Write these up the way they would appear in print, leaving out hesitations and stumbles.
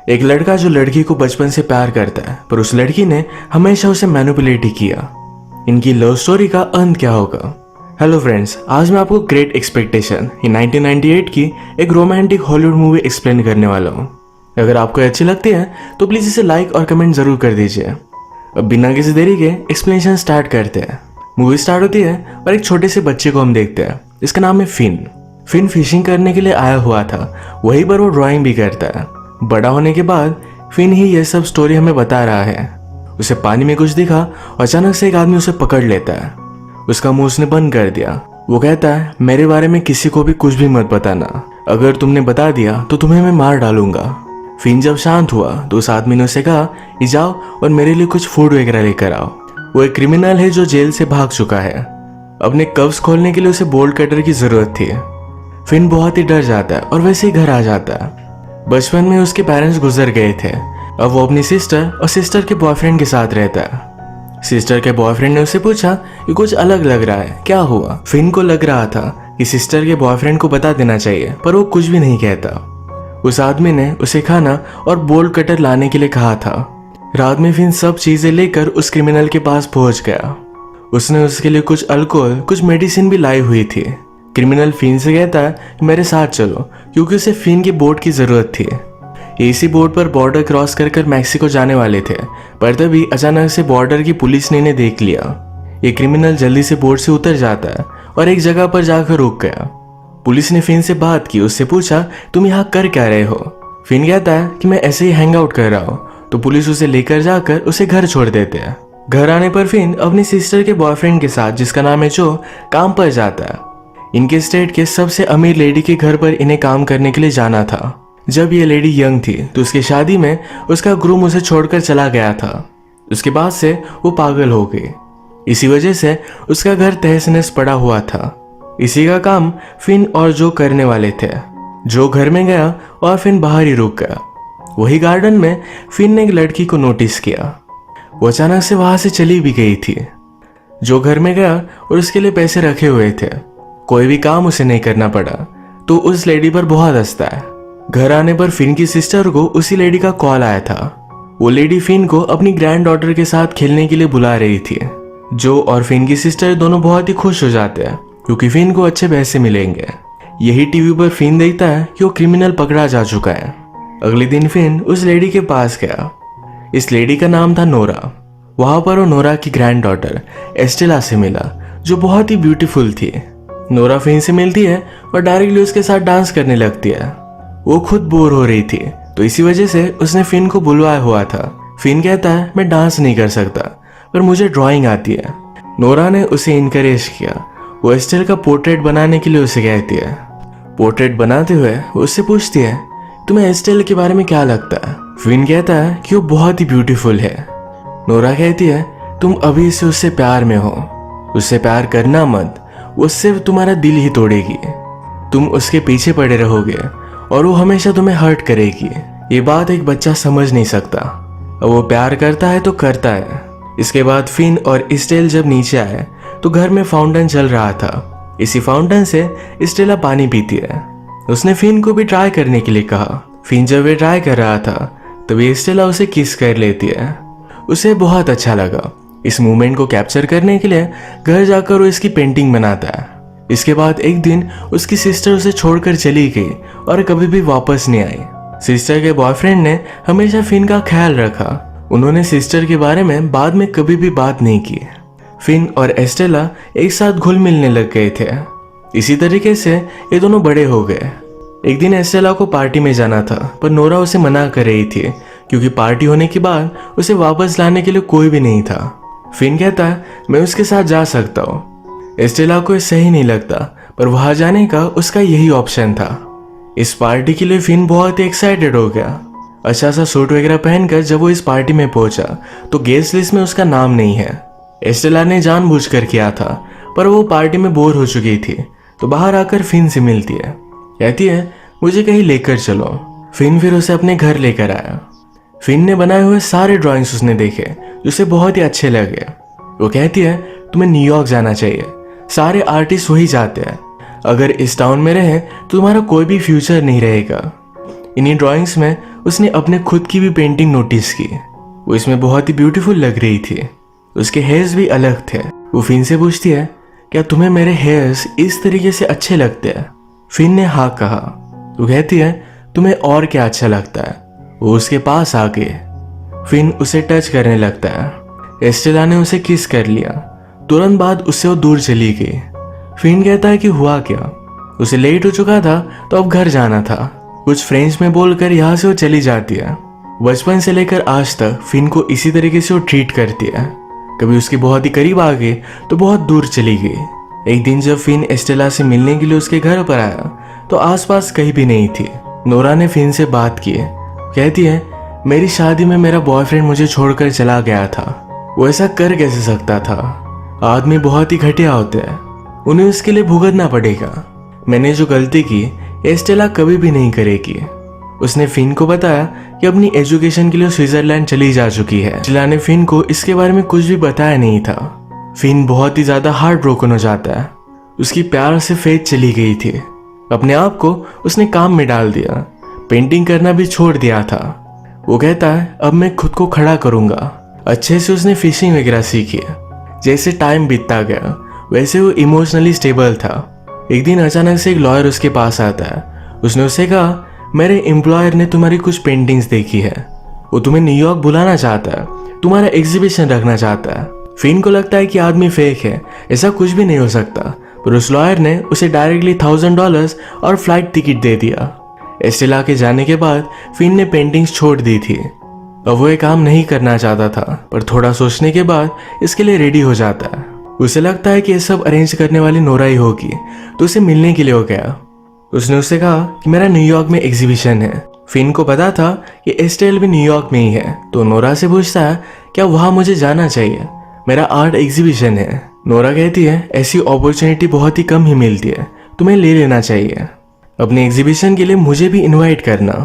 एक लड़का जो लड़की को बचपन से प्यार करता है, पर उस लड़की ने हमेशा उसे मैनिपुलेट ही किया। इनकी लव स्टोरी का अंत क्या होगा? हेलो फ्रेंड्स, आज मैं आपको ग्रेट एक्सपेक्टेशन ये 1998 की एक रोमांटिक हॉलीवुड मूवी एक्सप्लेन करने वाला हूँ। अगर आपको अच्छी लगती है तो प्लीज इसे लाइक और कमेंट जरूर कर दीजिए। अब बिना किसी देरी के एक्सप्लेनेशन स्टार्ट करते हैं। मूवी स्टार्ट होती है और एक छोटे से बच्चे को हम देखते हैं। इसका नाम है फिन। फिन फिशिंग करने के लिए आया हुआ था, वहीं पर वो ड्राइंग भी करता है। बड़ा होने के बाद फिन ही यह सब स्टोरी हमें बता रहा है। उसे पानी में कुछ दिखा और अचानक से एक आदमी उसे पकड़ लेता है। उसका मुंह उसने बंद कर दिया। वो कहता है, मेरे बारे में किसी को भी कुछ भी मत बताना, अगर तुमने बता दिया तो तुम्हें मैं मार डालूंगा। फिन जब शांत हुआ तो उस आदमी ने उसे कहा कि जाओ और मेरे लिए कुछ फूड वगैरह लेकर आओ। वो एक क्रिमिनल है जो जेल से भाग चुका है। अपने कब्ज खोलने के लिए उसे बोल्ट कटर की जरूरत थी। फिन बहुत ही डर जाता है और वैसे ही घर आ जाता है। बचपन में उसके पेरेंट्स गुजर गए थे। अब वो अपनी सिस्टर और सिस्टर के बॉयफ्रेंड के साथ रहता है। सिस्टर के बॉयफ्रेंड ने उससे पूछा कि कुछ अलग लग रहा है, क्या हुआ? फिन को लग रहा था कि सिस्टर के बॉयफ्रेंड को बता देना चाहिए, पर वो कुछ भी नहीं कहता। उस आदमी ने उसे खाना और बोल्ट कटर लाने के लिए कहा था। रात में फिन सब चीजें लेकर उस क्रिमिनल के पास पहुंच गया। उसने उसके लिए कुछ अल्कोहल, कुछ मेडिसिन भी लाई हुई थी। क्रिमिनल फिन से कहता है कि मेरे साथ चलो, क्योंकि उसे फिन की बोट की जरूरत थी। इसी बोट पर बॉर्डर क्रॉस कर मैक्सिको जाने वाले थे, पर तभी अचानक से बॉर्डर की पुलिस ने इन्हें देख लिया। ये क्रिमिनल जल्दी से बोट से उतर जाता है और एक जगह पर जाकर रुक गया। पुलिस ने फिन से बात की, उससे पूछा तुम यहाँ कर क्या रहे हो? फिन कहता है कि मैं ऐसे ही हैंग आउट कर रहा हूँ। तो पुलिस उसे लेकर जाकर उसे घर छोड़ देते हैं। घर आने पर फिन अपनी सिस्टर के बॉयफ्रेंड के साथ, जिसका नाम है जो, काम पर जाता है। इनके स्टेट के सबसे अमीर लेडी के घर पर इन्हें काम करने के लिए जाना था। जब ये लेडी यंग थी तो उसकी शादी में उसका ग्रूम उसे छोड़कर चला गया था। उसके बाद से वो पागल हो गई। इसी वजह से उसका घर तहस नहस पड़ा हुआ था। इसी का काम फिन और जो करने वाले थे। जो घर में गया और फिन बाहर ही रुक गया। वही गार्डन में फिन ने एक लड़की को नोटिस किया। वो अचानक से वहां से चली भी गई थी। जो घर में गया और उसके लिए पैसे रखे हुए थे। कोई भी काम उसे नहीं करना पड़ा, तो उस लेडी पर बहुत हंसता है। घर आने पर फिन की सिस्टर को उसी लेडी का कॉल आया था। वो लेडी फिन को अपनी ग्रैंड डॉटर के साथ खेलने के लिए बुला रही थी। जो और फिन की सिस्टर दोनों बहुत ही खुश हो जाते हैं, क्योंकि फिन को अच्छे पैसे मिलेंगे। यही टीवी पर फिन देखता है कि वो क्रिमिनल पकड़ा जा चुका है। अगले दिन फिन उस लेडी के पास गया। इस लेडी का नाम था नोरा। वहां पर वो नोरा की ग्रैंड डॉटर एस्टेला से मिला, जो बहुत ही ब्यूटीफुल थी। नोरा फिन से मिलती है और डायरेक्टली उसके साथ डांस करने लगती है। वो खुद बोर हो रही थी, तो इसी वजह से उसने फिन को बुलवाया हुआ था। फिन कहता है मैं डांस नहीं कर सकता, पर मुझे ड्राइंग आती है। नोरा ने उसे इनकरेज किया। वो एस्टेल का पोर्ट्रेट बनाने के लिए उसे कहती है। पोर्ट्रेट बनाते हुए वो उससे पूछती है तुम्हें एस्टेल के बारे में क्या लगता है? फिन कहता है कि वो बहुत ही ब्यूटीफुल है। नोरा कहती है तुम अभी से उससे प्यार में हो, उससे प्यार करना मत, वो सिर्फ तुम्हारा दिल ही तोड़ेगी। तुम उसके पीछे पड़े रहोगे और वो हमेशा तुम्हें हर्ट करेगी। ये बात एक बच्चा समझ नहीं सकता। अब वो प्यार करता है तो करता है। इसके बाद फिन और स्टेल जब नीचे आए तो घर में फाउंटेन चल रहा था। इसी फाउंटेन से स्टेला पानी पीती है। उसने फिन को भी ट्राई करने के लिए कहा। फिन जब वे ट्राई कर रहा था तभी स्टेला उसे किस कर लेती है। उसे बहुत अच्छा लगा। इस मूवमेंट को कैप्चर करने के लिए घर जाकर वो इसकी पेंटिंग बनाता है। इसके बाद एक दिन उसकी सिस्टर उसे छोड़कर चली गई और कभी भी वापस नहीं आई। सिस्टर के बॉयफ्रेंड ने हमेशा फिन का ख्याल रखा। उन्होंने सिस्टर के बारे में बाद में कभी भी बात नहीं की। फिन और एस्टेला एक साथ घुल मिलने लग गए थे। इसी तरीके से ये दोनों बड़े हो गए। एक दिन एस्टेला को पार्टी में जाना था, पर नोरा उसे मना कर रही थी, क्योंकि पार्टी होने के बाद उसे वापस लाने के लिए कोई भी नहीं था। फिन कहता है मैं उसके साथ जा सकता हूँ। एस्टेला को सही नहीं लगता, पर वहां जाने का उसका यही ऑप्शन था। इस पार्टी के लिए फिन बहुत ही एक्साइटेड हो गया। अच्छा सा सूट वगैरह पहनकर जब वो इस पार्टी में पहुंचा तो गेस्ट लिस्ट में उसका नाम नहीं है। एस्टेला ने जानबूझकर किया था, पर वो पार्टी में बोर हो चुकी थी, तो बाहर आकर फिन से मिलती है। कहती है मुझे कहीं लेकर चलो। फिन फिर उसे अपने घर लेकर आया। फिन ने बनाए हुए सारे ड्राइंग्स उसने देखे, जो उसे बहुत ही अच्छे लगे। वो कहती है तुम्हें न्यूयॉर्क जाना चाहिए, सारे आर्टिस्ट वही जाते हैं। अगर इस टाउन में रहे तो तुम्हारा कोई भी फ्यूचर नहीं रहेगा। इन्हीं ड्राइंग्स में उसने अपने खुद की भी पेंटिंग नोटिस की। वो इसमें बहुत ही ब्यूटीफुल लग रही थी। उसके हेयर्स भी अलग थे। वो फिन से पूछती है, क्या तुम्हें मेरे हेयर्स इस तरीके से अच्छे लगते हैं? फिन ने हाँ कहा। वो कहती है, तुम्हें और क्या अच्छा लगता है? वो उसके पास आ गए। फिन उसे टच करने लगता है। एस्टेला ने उसे किस कर लिया। तुरंत बाद उससे वो दूर चली गई। फिन कहता है कि हुआ क्या? उसे लेट हो चुका था तो अब घर जाना था। कुछ फ्रेंच में बोलकर यहाँ से वो चली जाती है। बचपन से लेकर आज तक फिन को इसी तरीके से वो ट्रीट करती है। कभी उसके बहुत ही करीब आ गई तो बहुत दूर चली गई। एक दिन जब फिन एस्टेला से मिलने के लिए उसके घर पर आया तो आसपास कहीं भी नहीं थी। नोरा ने फिन से बात की। कहती है, मेरी शादी में मेरा बॉयफ्रेंड मुझे छोड़कर चला गया था। वो ऐसा कर कैसे सकता था? आदमी बहुत ही घटिया होते हैं, उन्हें उसके लिए भुगतना पड़ेगा। मैंने जो गलती की एस्टेला कभी भी नहीं करेगी। उसने फिन को बताया कि अपनी एजुकेशन के लिए स्विट्जरलैंड चली जा चुकी है। एस्टेला ने फिन को इसके बारे में कुछ भी बताया नहीं था। फिन बहुत ही ज्यादा हार्ट ब्रोकन हो जाता है। उसकी प्यार से फेथ चली गई थी। अपने आप को उसने काम में डाल दिया। पेंटिंग करना भी छोड़ दिया था। वो कहता है, अब मैं खुद को खड़ा करूंगा। अच्छे से उसने फिशिंग वगैरह सीखी। जैसे टाइम बीतता गया वैसे वो इमोशनली स्टेबल था। एक दिन अचानक से एक लॉयर उसके पास आता है। उसने उसे कहा, मेरे एम्प्लॉयर ने तुम्हारी कुछ पेंटिंग्स देखी है। वो तुम्हें न्यूयॉर्क बुलाना चाहता है, तुम्हारा एग्जीबिशन रखना चाहता है। फिन को लगता है कि आदमी फेक है, ऐसा कुछ भी नहीं हो सकता। पर उस लॉयर ने उसे डायरेक्टली $1000 और फ्लाइट टिकट दे दिया। एस्टेला के जाने के बाद फिन ने पेंटिंग्स छोड़ दी थी। अब वो ये काम नहीं करना चाहता था, पर थोड़ा सोचने के बाद इसके लिए रेडी हो जाता है। उसे लगता है कि ये सब अरेंज करने वाली नोरा ही होगी, तो उसे मिलने के लिए हो गया। उसने उससे कहा कि मेरा न्यूयॉर्क में एग्जीबिशन है। फिन को पता था कि एस्टेल भी न्यूयॉर्क में ही है, तो नोरा से पूछता है, क्या वहां मुझे जाना चाहिए? मेरा आर्ट एग्जीबिशन है। नोरा कहती है, ऐसी अपॉर्चुनिटी बहुत ही कम ही मिलती है, तुम्हें ले लेना चाहिए। अपने एग्जीबिशन के लिए मुझे भी इन्वाइट करना।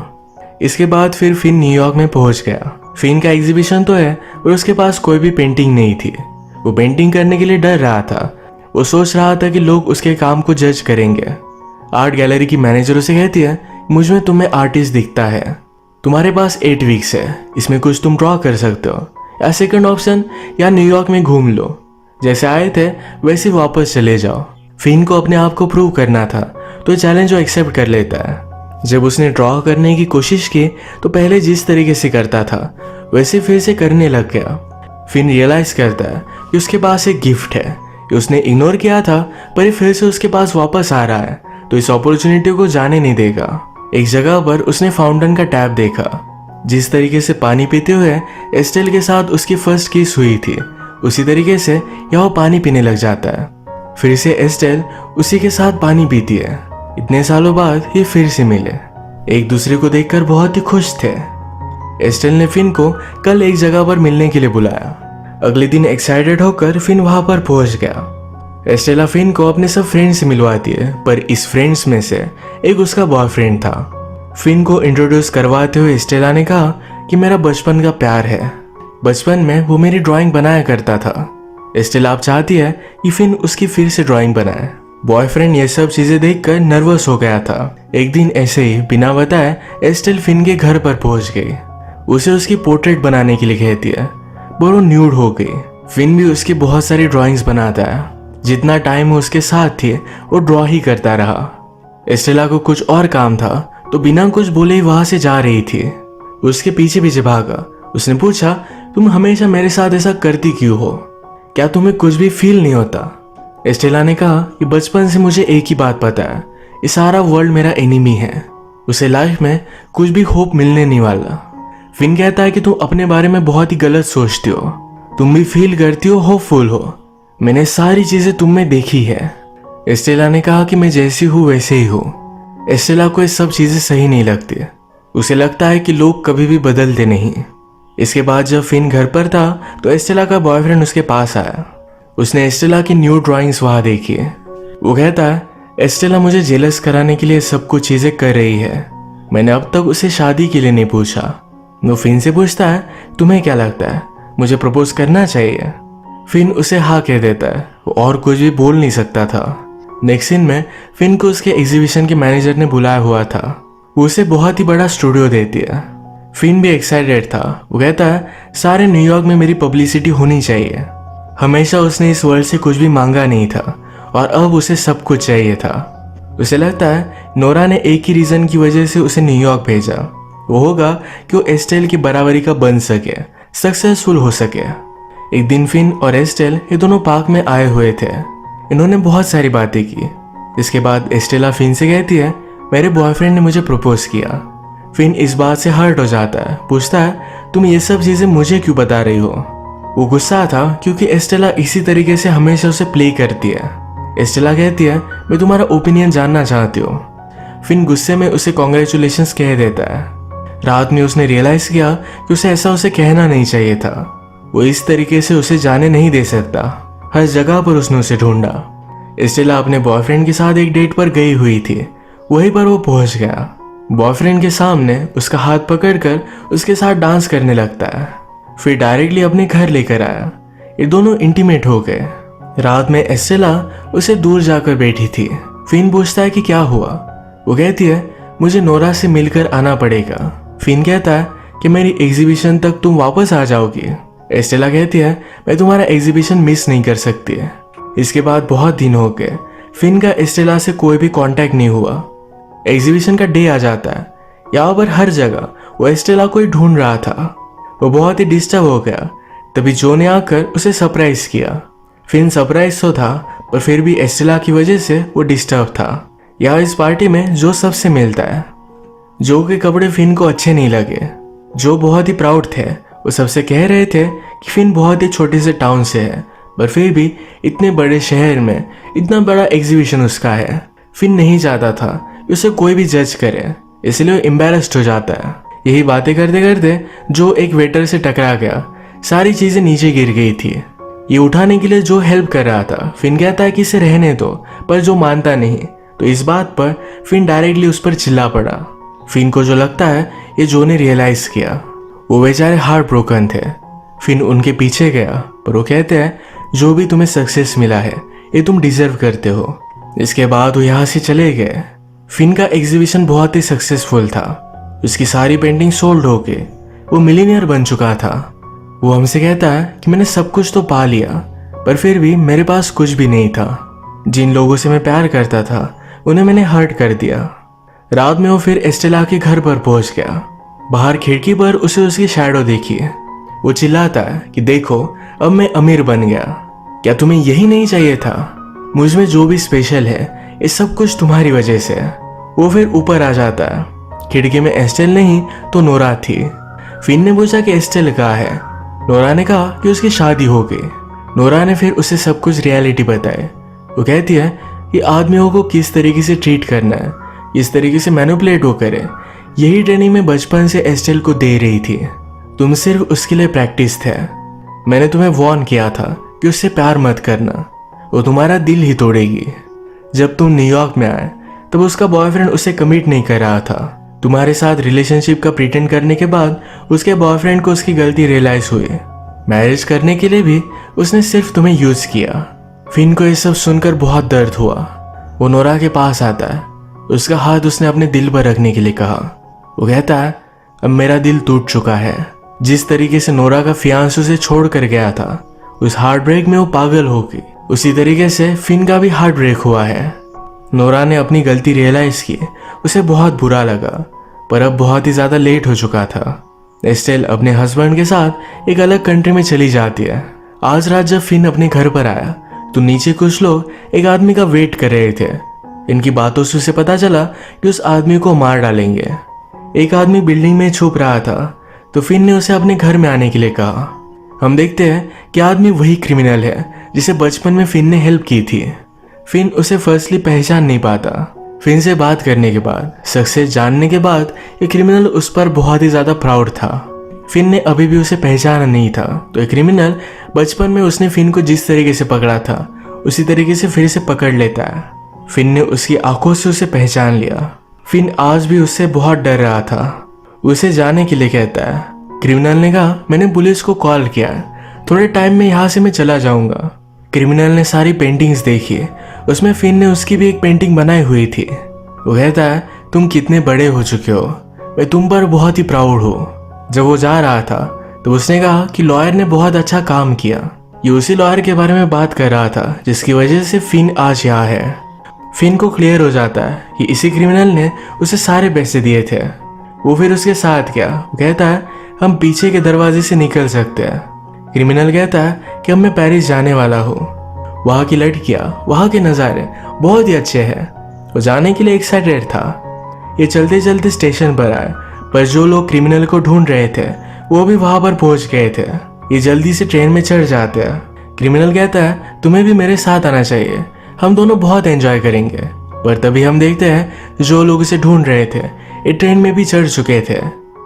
इसके बाद फिर फिन न्यूयॉर्क में पहुंच गया। फिन का एग्जीबिशन तो है, पर उसके पास कोई भी पेंटिंग नहीं थी। वो पेंटिंग करने के लिए डर रहा था। वो सोच रहा था कि लोग उसके काम को जज करेंगे। आर्ट गैलरी की मैनेजर उसे कहती है, मुझ में तुम्हें आर्टिस्ट दिखता है, तुम्हारे पास 8 वीक्स है, इसमें कुछ तुम ड्रॉ कर सकते हो, या सेकंड ऑप्शन या न्यूयॉर्क में घूम लो, जैसे आए थे वैसे वापस चले जाओ। फिन को अपने आप को प्रूव करना था, तो चैलेंज वो एक्सेप्ट कर लेता है। जब उसने ड्रॉ करने की कोशिश की तो पहले जिस तरीके से करता था वैसे फिर से करने लग गया। फिन रियलाइज करता है कि उसके पास एक गिफ्ट है कि उसने इग्नोर किया था, पर ये फिर से उसके पास वापस आ रहा है, तो इस अपॉर्चुनिटी को जाने नहीं देगा। एक जगह पर उसने फाउंटेन का टैप देखा। जिस तरीके से पानी पीते हुए एस्टेल के साथ उसकी फर्स्ट किस हुई थी, उसी तरीके से यह वो पानी पीने लग जाता है। फिर से एस्टेल उसी के साथ पानी पीती है। इतने सालों बाद ये फिर से मिले। एक दूसरे को देखकर बहुत ही खुश थे। एस्टेल ने फिन को कल एक जगह पर मिलने के लिए बुलाया। अगले दिन एक्साइटेड होकर फिन वहां पर पहुंच गया। एस्टेला फिन को अपने सब फ्रेंड्स से मिलवाती है, पर इस फ्रेंड्स में से एक उसका बॉयफ्रेंड था। फिन को इंट्रोड्यूस करवाते हुए एस्टेला ने कहा कि मेरा बचपन का प्यार है, बचपन में वो मेरी ड्राइंग बनाया करता था। एस्टेला अब चाहती है कि फिन उसकी फिर से ड्राइंग बनाए। बॉयफ्रेंड ये सब चीजें देखकर नर्वस हो गया था। एक दिन ऐसे ही बिना बताए एस्टेल फिन के घर पर पहुंच गई। उसे उसकी पोर्ट्रेट बनाने के लिए कहती है, पर वो न्यूड हो गई। फिन भी उसकी बहुत सारी ड्राइंग्स बनाता है। जितना टाइम उसके साथ थी वो ड्रॉ ही करता रहा। एस्टेला को कुछ और काम था, तो बिना कुछ बोले ही वहां से जा रही थी। उसके पीछे पीछे भागा। उसने पूछा, तुम हमेशा मेरे साथ ऐसा करती क्यों हो? क्या तुम्हें कुछ भी फील नहीं होता? एस्टेला ने कहा कि बचपन से मुझे एक ही बात पता है, ये सारा वर्ल्ड मेरा एनिमी है, उसे लाइफ में कुछ भी होप मिलने नहीं वाला। फिन कहता है कि तुम अपने बारे में बहुत ही गलत सोचती हो, तुम भी फील करती हो होपफुल हो, मैंने सारी चीजें तुम में देखी है। एस्टेला ने कहा कि मैं जैसी हूँ वैसे ही हूँ। एस्टेला को ये सब चीजें सही नहीं लगती। उसे लगता है कि लोग कभी भी बदलते नहीं। इसके बाद जब फिन घर पर था तो एस्टेला का बॉयफ्रेंड उसके पास आया। उसने एस्टेला की न्यू ड्राइंग्स वहां देखी। वो कहता है, एस्टेला मुझे जेलस कराने के लिए सब कुछ चीजें कर रही है, मैंने अब तक उसे शादी के लिए नहीं पूछा। वो फिन से पूछता है, तुम्हें क्या लगता है, मुझे प्रपोज करना चाहिए? फिन उसे हाँ कह देता है। वो और कुछ भी बोल नहीं सकता था। नेक्स्ट सीन में फिन को उसके एग्जीबिशन के मैनेजर ने बुलाया हुआ था। वो उसे बहुत ही बड़ा स्टूडियो देती है। फिन भी एक्साइटेड था। वो कहता है सारे न्यूयॉर्क में मेरी पब्लिसिटी होनी चाहिए। हमेशा उसने इस वर्ल्ड से कुछ भी मांगा नहीं था और अब उसे सब कुछ चाहिए था। उसे लगता है नोरा ने एक ही रीज़न की वजह से उसे न्यूयॉर्क भेजा, वो होगा कि वो एस्टेल की बराबरी का बन सके, सक्सेसफुल हो सके। एक दिन फिन और एस्टेल ये दोनों पार्क में आए हुए थे। इन्होंने बहुत सारी बातें की। इसके बाद एस्टेला फिन से कहती है मेरे बॉयफ्रेंड ने मुझे प्रपोज किया। फिन इस बात से हर्ट हो जाता है, पूछता है तुम ये सब चीज़ें मुझे क्यों बता रही हो। वो गुस्सा था क्योंकि एस्टेला इसी तरीके से हमेशा उसे प्ले करती है। एस्टेला कहती है मैं तुम्हारा ओपिनियन जानना चाहती हूँ। फिन गुस्से में उसे कॉन्ग्रेचुलेशंस कह देता है। रात में उसने रियलाइज किया कि उसे ऐसा उसे कहना नहीं चाहिए था। वो इस तरीके से उसे जाने नहीं दे सकता। हर जगह पर उसने उसे ढूंढा। एस्टेला अपने बॉयफ्रेंड के साथ एक डेट पर गई हुई थी। वहीं पर वो पहुंच गया। बॉयफ्रेंड के सामने उसका हाथ पकड़कर उसके साथ डांस करने लगता है, फिर डायरेक्टली अपने घर लेकर आया। ये दोनों इंटीमेट हो गए। रात में एस्टेला उसे दूर जाकर बैठी थी। फिन पूछता है कि क्या हुआ। वो कहती है मुझे नोरा से मिलकर आना पड़ेगा। फिन कहता है कि मेरी एग्जीबिशन तक तुम वापस आ जाओगी। एस्टेला कहती है मैं तुम्हारा एग्जीबिशन मिस नहीं कर सकती है। इसके बाद बहुत दिन हो गए। फिन का एस्टेला से कोई भी कांटेक्ट नहीं हुआ। एग्जीबिशन का डे आ जाता है। यहाँ पर हर जगह वो एस्टेला को ही ढूंढ रहा था। वो बहुत ही डिस्टर्ब हो गया। तभी जो ने आकर उसे सरप्राइज किया। फिन सरप्राइज तो था पर फिर भी एस्टेला की वजह से वो डिस्टर्ब था। यहाँ इस पार्टी में जो सबसे मिलता है। जो के कपड़े फिन को अच्छे नहीं लगे। जो बहुत ही प्राउड थे। वो सबसे कह रहे थे कि फिन बहुत ही छोटे से टाउन से है, पर फिर भी इतने बड़े शहर में इतना बड़ा एग्जीबिशन उसका है। फिन नहीं चाहता था कि उसे कोई भी जज करे, इसलिए वो एम्बैरेस्ड हो जाता है। यही बातें करते करते जो एक वेटर से टकरा गया। सारी चीजें नीचे गिर गई थी। ये उठाने के लिए जो हेल्प कर रहा था। फिन कहता है कि इसे रहने दो, पर जो मानता नहीं। तो इस बात पर फिन डायरेक्टली उस पर चिल्ला पड़ा। फिन को जो लगता है ये जो ने रियलाइज किया। वो बेचारे हार्ट ब्रोकन थे। फिन उनके पीछे गया, पर वो कहते हैं जो भी तुम्हें सक्सेस मिला है ये तुम डिजर्व करते हो। इसके बाद वो यहाँ से चले गए। फिन का एग्जीबिशन बहुत ही सक्सेसफुल था। उसकी सारी पेंटिंग सोल्ड होके वो मिलीनियर बन चुका था। वो हमसे कहता है कि मैंने सब कुछ तो पा लिया, पर फिर भी मेरे पास कुछ भी नहीं था। जिन लोगों से मैं प्यार करता था उन्हें मैंने हर्ट कर दिया। रात में वो फिर एस्टेला के घर पर पहुंच गया। बाहर खिड़की पर उसे उसकी शैडो देखी। वो चिल्लाता है कि देखो अब मैं अमीर बन गया। क्या तुम्हें यही नहीं चाहिए था? मुझ में जो भी स्पेशल है ये सब कुछ तुम्हारी वजह से है। वो फिर ऊपर आ जाता है। खिड़की में एस्टेल नहीं तो नोरा थी। फिन ने पूछा कि एस्टेल कहाँ है। नोरा ने कहा कि उसकी शादी हो गई। नोरा ने फिर उसे सब कुछ रियलिटी बताई। वो कहती है कि आदमियों को किस तरीके से ट्रीट करना है, किस तरीके से मैनिपुलेट वो करे, यही ट्रेनिंग में बचपन से एस्टेल को दे रही थी। तुम सिर्फ उसके लिए प्रैक्टिस थे। मैंने तुम्हें वार्न किया था कि उससे प्यार मत करना, वो तुम्हारा दिल ही तोड़ेगी। जब तुम न्यूयॉर्क में आए तब उसका बॉयफ्रेंड उसे कमिट नहीं कर रहा था। तुम्हारे साथ रिलेशनशिप का प्रिटेंड करने के बाद उसके बॉयफ्रेंड को उसकी गलती रियलाइज हुई। मैरिज करने के लिए भी उसने सिर्फ तुम्हें यूज किया। फिन को ये सब सुनकर बहुत दर्द हुआ। वो नोरा के पास आता है। उसका हाथ उसने अपने दिल पर रखने के लिए कहा। वो कहता है अब मेरा दिल टूट चुका है। जिस तरीके से नोरा का फियांसे उसे छोड़ कर गया था, उस हार्ट ब्रेक में वो पागल हो गई। उसी तरीके से फिन का भी हार्ट ब्रेक हुआ है। नोरा ने अपनी गलती रियलाइज की। उसे बहुत बुरा लगा, पर अब बहुत ही ज्यादा लेट हो चुका था। एस्टेल अपने हस्बैंड के साथ एक अलग कंट्री में चली जाती है। आज रात जब फिन अपने घर पर आया तो नीचे कुछ लोग एक आदमी का वेट कर रहे थे। इनकी बातों से उसे पता चला कि उस आदमी को मार डालेंगे। एक आदमी बिल्डिंग में छुप रहा था, तो फिन ने उसे अपने घर में आने के लिए कहा। हम देखते हैं कि आदमी वही क्रिमिनल है जिसे बचपन में फिन ने हेल्प की थी। फिन उसे फर्स्टली पहचान नहीं पाता। फिन से बात करने के बाद, सक्सेस जानने के बाद, ये क्रिमिनल उस पर बहुत ही ज्यादा प्राउड था। फिन ने अभी भी उसे पहचाना नहीं था, तो ये क्रिमिनल बचपन में उसने फिन को जिस तरीके से पकड़ा था उसी तरीके से फिर से पकड़ लेता है। फिन ने उसकी आंखों से उसे पहचान लिया। फिन आज भी उससे बहुत डर रहा था। उसे जाने के लिए कहता है। क्रिमिनल ने कहा मैंने पुलिस को कॉल किया, थोड़े टाइम में यहाँ से मैं चला जाऊंगा। क्रिमिनल ने सारी पेंटिंग्स देखी। उसमें फिन ने उसकी भी एक पेंटिंग बनाई हुई थी। वो कहता है तुम कितने बड़े हो चुके हो, मैं तुम पर बहुत ही प्राउड हूँ। जब वो जा रहा था तो उसने कहा कि लॉयर ने बहुत अच्छा काम किया। ये उसी लॉयर के बारे में बात कर रहा था जिसकी वजह से फिन आज यहाँ है। फिन को क्लियर हो जाता है कि इसी क्रिमिनल ने उसे सारे पैसे दिए थे। वो फिर उसके साथ गया। वो कहता है हम पीछे के दरवाजे से निकल सकते हैं। क्रिमिनल कहता है कि अब मैं पेरिस जाने वाला हूँ। वहाँ की लड़कियाँ, वहाँ के नज़ारे बहुत ही अच्छे हैं। वो जाने के लिए एक्साइटेड था। ये चलते चलते स्टेशन पर आए, पर जो लोग क्रिमिनल को ढूंढ रहे थे वो भी वहाँ पर पहुँच गए थे। ये जल्दी से ट्रेन में चढ़ जाते हैं। क्रिमिनल कहता है तुम्हें भी मेरे साथ आना चाहिए, हम दोनों बहुत एंजॉय करेंगे। पर तभी हम देखते हैं जो लोग इसे ढूंढ रहे थे ये ट्रेन में भी चढ़ चुके थे।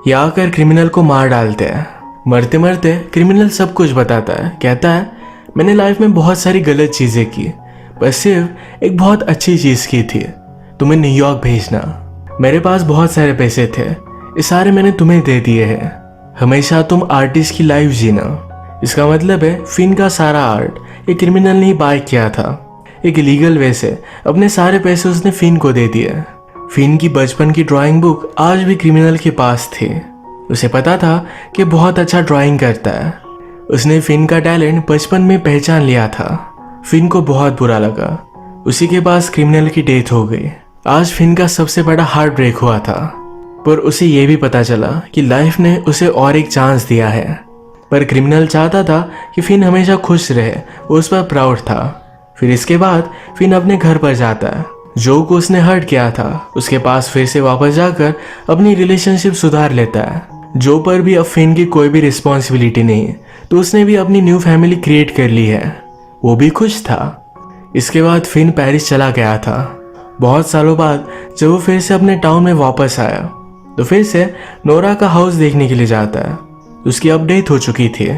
ये आकर क्रिमिनल को मार डालते हैं। मरते मरते क्रिमिनल सब कुछ बताता है। कहता है मैंने लाइफ में बहुत सारी गलत चीज़ें की, पर सिर्फ एक बहुत अच्छी चीज़ की थी, तुम्हें न्यूयॉर्क भेजना। मेरे पास बहुत सारे पैसे थे, ये सारे मैंने तुम्हें दे दिए हैं। हमेशा तुम आर्टिस्ट की लाइफ जीना। इसका मतलब है फिन का सारा आर्ट एक क्रिमिनल ने ही बाय किया था। एक इलीगल वे से अपने सारे पैसे उसने फिन को दे दिए। फिन की बचपन की ड्राइंग बुक आज भी क्रिमिनल के पास थी। उसे पता था कि बहुत अच्छा ड्राइंग करता है। उसने फिन का टैलेंट बचपन में पहचान लिया था। फिन को बहुत बुरा लगा। उसी के पास क्रिमिनल की डेथ हो गई। आज फिन का सबसे बड़ा हार्ट ब्रेक हुआ था, पर उसे ये भी पता चला कि लाइफ ने उसे और एक चांस दिया है। पर क्रिमिनल चाहता था कि फिन हमेशा खुश रहे, वो उस पर प्राउड था। फिर इसके बाद फिन अपने घर पर जाता है। जो को उसने हर्ट किया था उसके पास फिर से वापस जाकर अपनी रिलेशनशिप सुधार लेता है। जो पर भी अब फिन की कोई भी रिस्पॉन्सिबिलिटी नहीं, तो उसने भी अपनी न्यू फैमिली क्रिएट कर ली है। वो भी खुश था। इसके बाद फिन पेरिस चला गया था। बहुत सालों बाद जब वो फिर से अपने टाउन में वापस आया तो फिर से नोरा का हाउस देखने के लिए जाता है। उसकी अपडेट हो चुकी थी।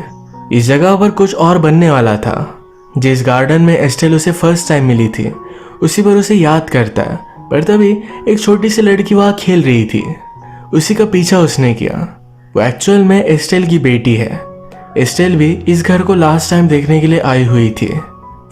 इस जगह पर कुछ और बनने वाला था। जिस गार्डन में एस्टेल उसे फर्स्ट टाइम मिली थी उसी पर उसे याद करता है। पर तभी एक छोटी सी लड़की वहाँ खेल रही थी। उसी का पीछा उसने किया। वो एक्चुअल में एस्टेल की बेटी है। एस्टेल भी इस घर को लास्ट टाइम देखने के लिए आई हुई थी।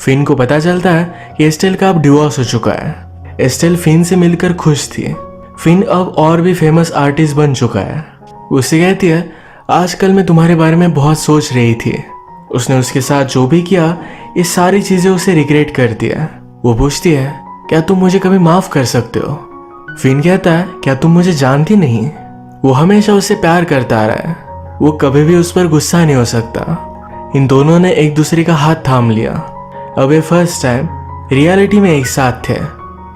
फिन को पता चलता है कि एस्टेल का अब डिवोर्स हो चुका है। एस्टेल फिन से मिलकर खुश थी। फिन अब और भी फेमस आर्टिस्ट बन चुका है। उससे कहती है आजकल मैं तुम्हारे बारे में बहुत सोच रही थी। उसने उसके साथ जो भी किया ये सारी चीजें उसे रिग्रेट कर दिया। वो पूछती है क्या तुम मुझे कभी माफ कर सकते हो। फिन कहता है क्या तुम मुझे जानती नहीं। वो हमेशा उससे प्यार करता आ रहा है। वो कभी भी उस पर गुस्सा नहीं हो सकता। इन दोनों ने एक दूसरे का हाथ थाम लिया। अब ये फर्स्ट टाइम रियलिटी में एक साथ थे।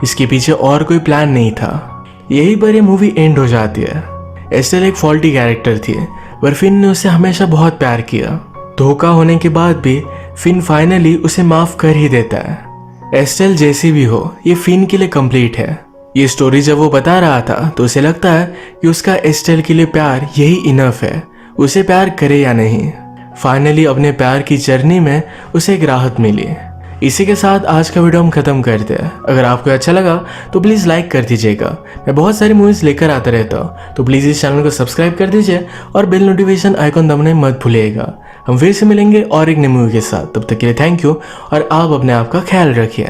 इसके पीछे और कोई प्लान नहीं था। यही पर ये मूवी एंड हो जाती है। एस्टेल एक फॉल्टी कैरेक्टर थी, पर फिन ने उसे हमेशा बहुत प्यार किया। धोखा होने के बाद भी फिन फाइनली उसे माफ कर ही देता है। एस्टेल जैसी भी हो ये फिन के लिए कंप्लीट है। ये स्टोरी जब वो बता रहा था तो उसे लगता है कि उसका एस्टेल के लिए प्यार यही इनफ है, उसे प्यार करे या नहीं। फाइनली अपने प्यार की जर्नी में उसे एक राहत मिली। इसी के साथ आज का वीडियो हम खत्म करते हैं। अगर आपको अच्छा लगा तो प्लीज़ लाइक कर दीजिएगा। मैं बहुत सारी मूवीज़ लेकर आता रहता हूँ, तो प्लीज़ इस चैनल को सब्सक्राइब कर दीजिए और बेल नोटिफिकेशन आइकॉन दबाना मत भूलिएगा। हम फिर से मिलेंगे और एक नई मूवी के साथ। तब तक के लिए थैंक यू और आप अपने आप का ख्याल रखिए।